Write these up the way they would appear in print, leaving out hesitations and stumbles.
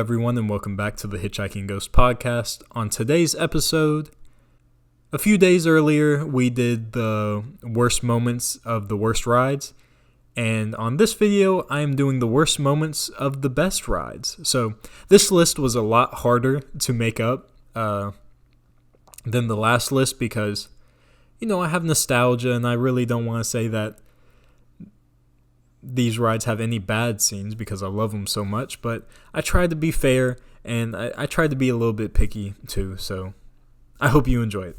everyone, and welcome back to the Hitchhiking Ghost podcast. On today's episode, a few days earlier, we did the worst moments of the worst rides, and on this video, I am doing the worst moments of the best rides. So this list was a lot harder to make up than the last list because, I have nostalgia, and I really don't want to say that these rides have any bad scenes because I love them so much, but I tried to be fair and I tried to be a little bit picky too, so I hope you enjoy it.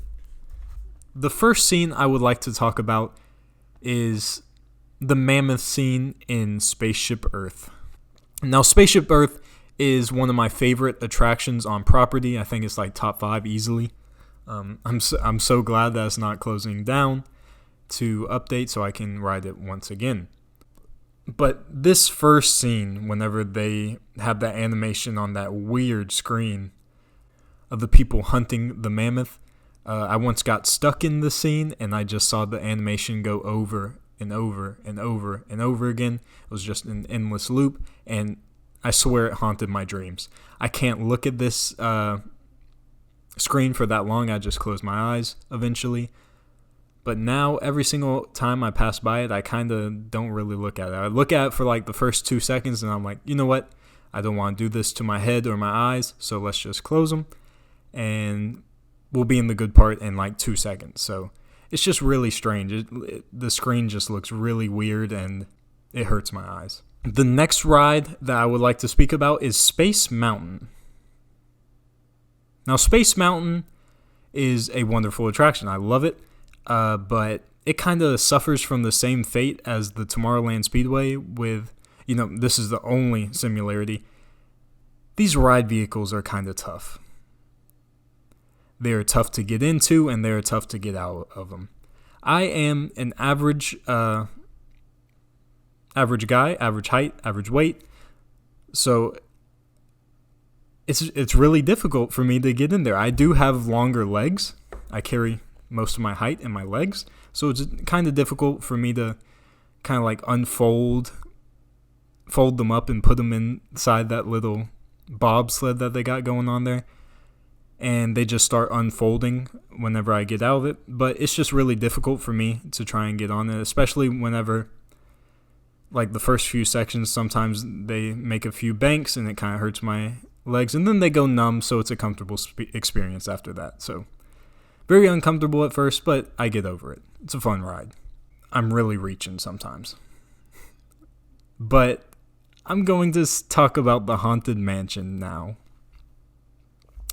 The first scene I would like to talk about is the mammoth scene in Spaceship Earth. Now, Spaceship Earth is one of my favorite attractions on property. I think it's like top 5 easily. I'm so glad that it's not closing down to update so I can ride it once again. But this first scene, whenever they have that animation on that weird screen of the people hunting the mammoth, I once got stuck in the scene and I just saw the animation go over and over and over and over again. It was just an endless loop, and I swear it haunted my dreams. I can't look at this screen for that long. I just close my eyes eventually. But now, every single time I pass by it, I kind of don't really look at it. I look at it for like the first 2 seconds, and I'm like, you know what? I don't want to do this to my head or my eyes, so let's just close them, and we'll be in the good part in like 2 seconds. So it's just really strange. The screen just looks really weird, and it hurts my eyes. The next ride that I would like to speak about is Space Mountain. Now, Space Mountain is a wonderful attraction. I love it. But it kind of suffers from the same fate as the Tomorrowland Speedway with, this is the only similarity. These ride vehicles are kind of tough. They're tough to get into, and they're tough to get out of them. I am an average guy, average height, average weight. So it's really difficult for me to get in there. I do have longer legs. I carry most of my height in my legs, so it's kind of difficult for me to kind of like fold them up and put them inside that little bobsled that they got going on there, and they just start unfolding whenever I get out of it. But it's just really difficult for me to try and get on it, especially whenever like the first few sections, sometimes they make a few banks and it kind of hurts my legs, and then they go numb, so it's a comfortable experience after that. So very uncomfortable at first, but I get over it. It's a fun ride. I'm really reaching sometimes. But I'm going to talk about the Haunted Mansion now.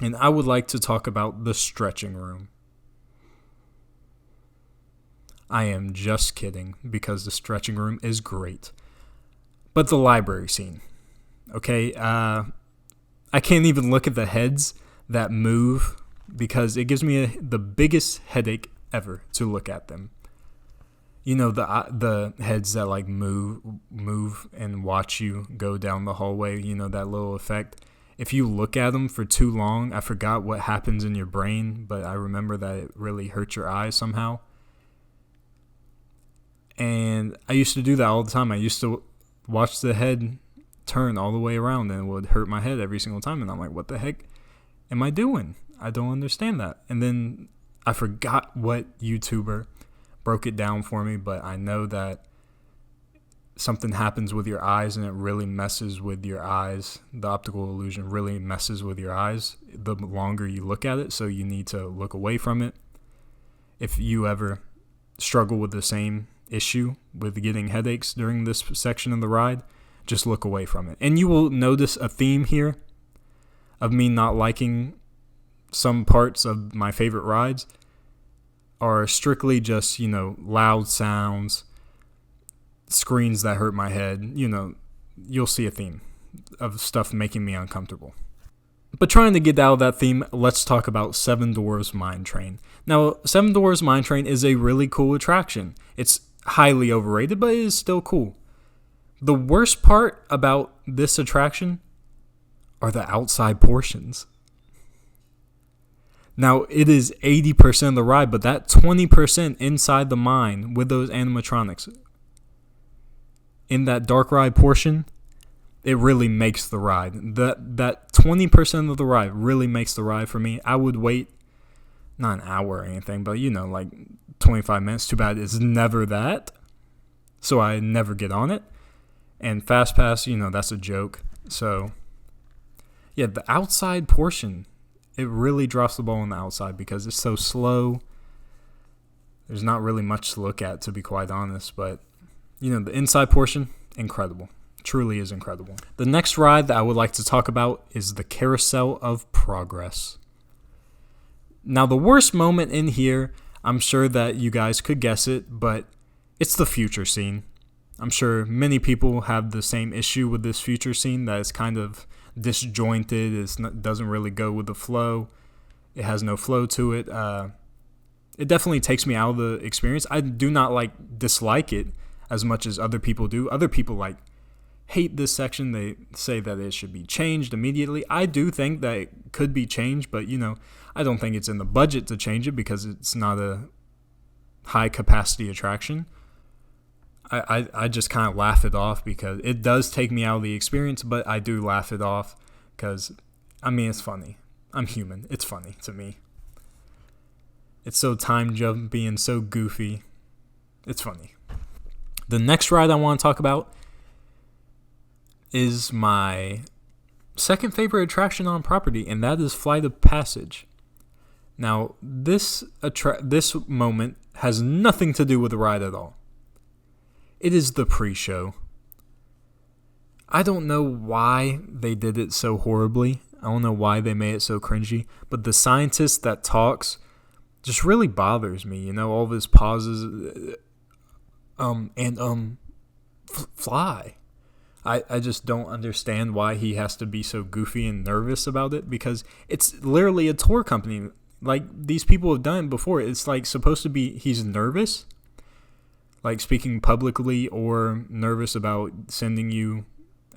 And I would like to talk about the stretching room. I am just kidding, because the stretching room is great. But the library scene. Okay, I can't even look at the heads that move, because it gives me the biggest headache ever to look at them. The heads that like move and watch you go down the hallway, that little effect. If you look at them for too long, I forgot what happens in your brain, but I remember that it really hurts your eyes somehow. And I used to do that all the time. I used to watch the head turn all the way around, and it would hurt my head every single time. And I'm like, what the heck am I doing? I don't understand that. And then I forgot what YouTuber broke it down for me, but I know that something happens with your eyes, and it really messes with your eyes. The optical illusion really messes with your eyes the longer you look at it, so you need to look away from it. If you ever struggle with the same issue with getting headaches during this section of the ride, just look away from it. And you will notice a theme here of me not liking some parts of my favorite rides are strictly just, loud sounds, screens that hurt my head. You'll see a theme of stuff making me uncomfortable. But trying to get out of that theme, let's talk about Seven Dwarfs Mine Train. Now, Seven Dwarfs Mine Train is a really cool attraction. It's highly overrated, but it is still cool. The worst part about this attraction are the outside portions. Now, it is 80% of the ride, but that 20% inside the mine with those animatronics in that dark ride portion, it really makes the ride. That 20% of the ride really makes the ride for me. I would wait, not an hour or anything, but like 25 minutes. Too bad it's never that, so I never get on it. And Fast Pass, that's a joke. So yeah, the outside portion, it really drops the ball on the outside because it's so slow. There's not really much to look at, to be quite honest, but the inside portion, incredible. Truly is incredible. The next ride that I would like to talk about is the Carousel of Progress. Now, the worst moment in here, I'm sure that you guys could guess it, but it's the future scene. I'm sure many people have the same issue with this future scene, that it's kind of disjointed. It doesn't really go with the flow. It has no flow to it. It definitely takes me out of the experience. I do not dislike it as much as other people do. Other people hate this section. They say that it should be changed immediately. I do think that it could be changed, but I don't think it's in the budget to change it because it's not a high capacity attraction. I just kind of laugh it off because it does take me out of the experience, but I do laugh it off because, it's funny. I'm human. It's funny to me. It's so time jumpy and so goofy. It's funny. The next ride I want to talk about is my second favorite attraction on property, and that is Flight of Passage. Now, this moment has nothing to do with the ride at all. It is the pre-show. I don't know why they did it so horribly. I don't know why they made it so cringy, but the scientist that talks just really bothers me. All of his pauses, fly. I just don't understand why he has to be so goofy and nervous about it, because it's literally a tour company. These people have done it before. It's supposed to be he's nervous, speaking publicly, or nervous about sending you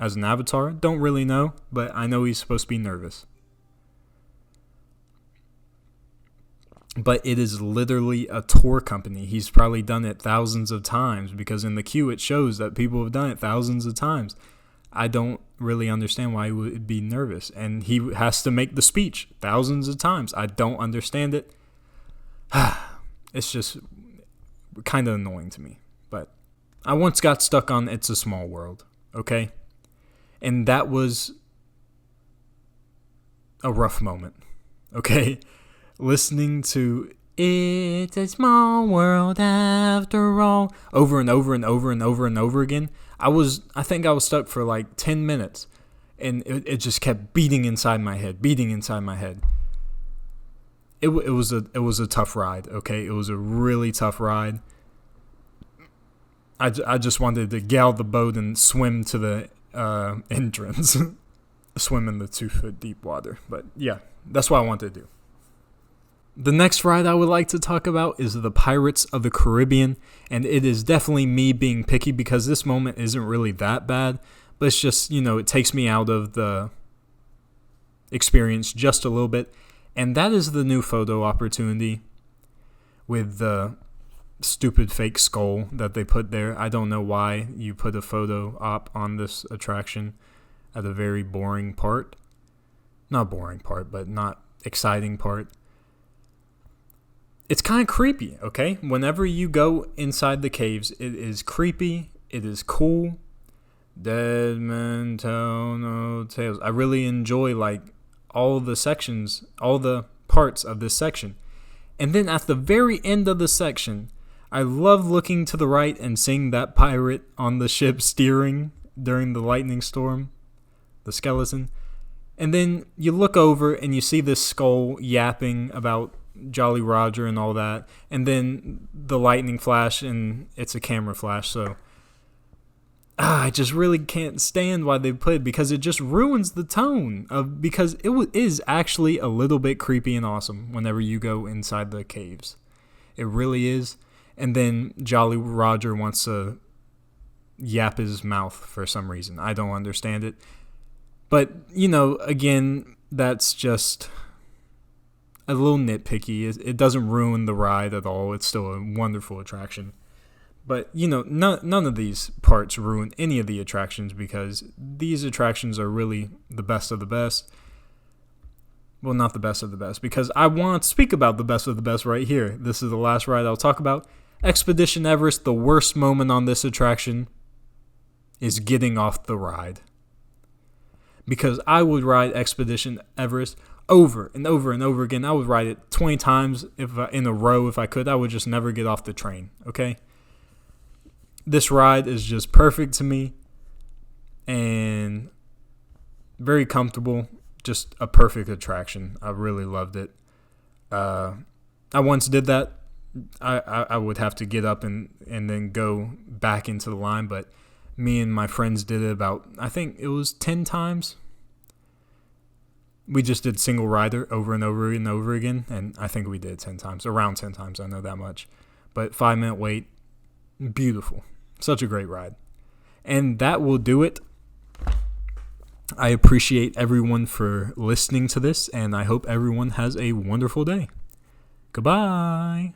as an avatar. Don't really know, but I know he's supposed to be nervous. But it is literally a tour company. He's probably done it thousands of times because in the queue it shows that people have done it thousands of times. I don't really understand why he would be nervous. And he has to make the speech thousands of times. I don't understand it. It's just kind of annoying to me. But I once got stuck on It's a Small World, okay? And that was a rough moment, okay? Listening to It's a Small World After All over and over and over and over and over again. I think I was stuck for 10 minutes, and it just kept beating inside my head. It was a tough ride, okay? It was a really tough ride. I just wanted to get out the boat and swim to the entrance. Swim in the 2-foot deep water. But yeah, that's what I wanted to do. The next ride I would like to talk about is the Pirates of the Caribbean, and it is definitely me being picky because this moment isn't really that bad, but it's just, it takes me out of the experience just a little bit, and that is the new photo opportunity with the stupid fake skull that they put there. I don't know why you put a photo op on this attraction at a very boring part. Not boring part, but not exciting part. It's kind of creepy, okay? Whenever you go inside the caves, it is creepy. It is cool. Dead men tell no tales. I really enjoy all the sections, all the parts of this section. And then at the very end of the section, I love looking to the right and seeing that pirate on the ship steering during the lightning storm, the skeleton. And then you look over and you see this skull yapping about Jolly Roger and all that, and then the lightning flash, and it's a camera flash, so I just really can't stand why they put it, because it just ruins the tone of, because it is actually a little bit creepy and awesome whenever you go inside the caves. It really is. And then Jolly Roger wants to yap his mouth for some reason. I don't understand it. But, again, that's just a little nitpicky. It doesn't ruin the ride at all. It's still a wonderful attraction. But, none of these parts ruin any of the attractions because these attractions are really the best of the best. Well, not the best of the best, because I want to speak about the best of the best right here. This is the last ride I'll talk about. Expedition Everest, the worst moment on this attraction is getting off the ride. Because I would ride Expedition Everest over and over and over again. I would ride it 20 times in a row if I could. I would just never get off the train, okay? This ride is just perfect to me and very comfortable. Just a perfect attraction. I really loved it. I once did that. I would have to get up and then go back into the line, but me and my friends did it about, I think it was 10 times. We just did single rider over and over and over again, and I think we did it 10 times, around 10 times, I know that much. But 5-minute wait, beautiful. Such a great ride. And that will do it. I appreciate everyone for listening to this, and I hope everyone has a wonderful day. Goodbye.